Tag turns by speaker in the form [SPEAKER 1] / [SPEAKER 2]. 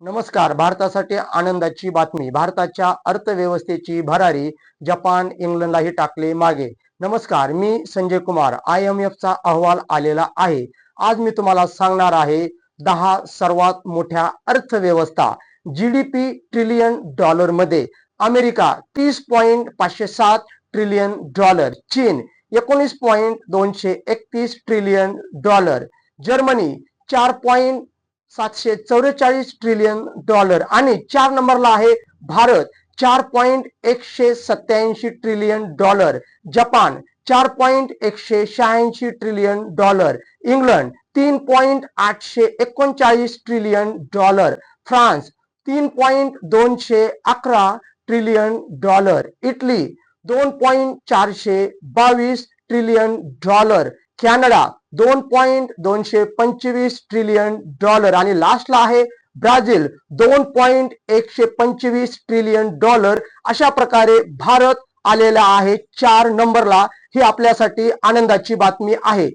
[SPEAKER 1] नमस्कार. भारतासाठी आनंदाची बातमी. भारताच्या अर्थव्यवस्थेची भरारी जपान, इंग्लंडलाही टाकले मागे. नमस्कार, मी संजय कुमार. IMF चा अहवाल आलेला आहे. आज मी तुम्हाला सांगणार आहे 10 सर्वात मोठ्या अर्थव्यवस्था. GDP ट्रिलियन डॉलर मध्ये अमेरिका 30.507 ट्रिलियन डॉलर, चीन 19.231 trillion dollar, Germany 4.744 trillion dollar आणि 4 नंबरला आहे Bharat 4.187 trillion dollar, Japan 4.186 trillion dollar, England 3.839 trillion dollar, France 3.211 trillion dollar, Italy 2.422 trillion dollar, Canada 2.225 trillion dollar आणि लास्टला आहे ब्राझील 2.125 ट्रिलियन डॉलर. अशा प्रकारे भारत आलेला आहे 4 नंबरला. ही आपल्यासाठी आनंदाची बातमी आहे.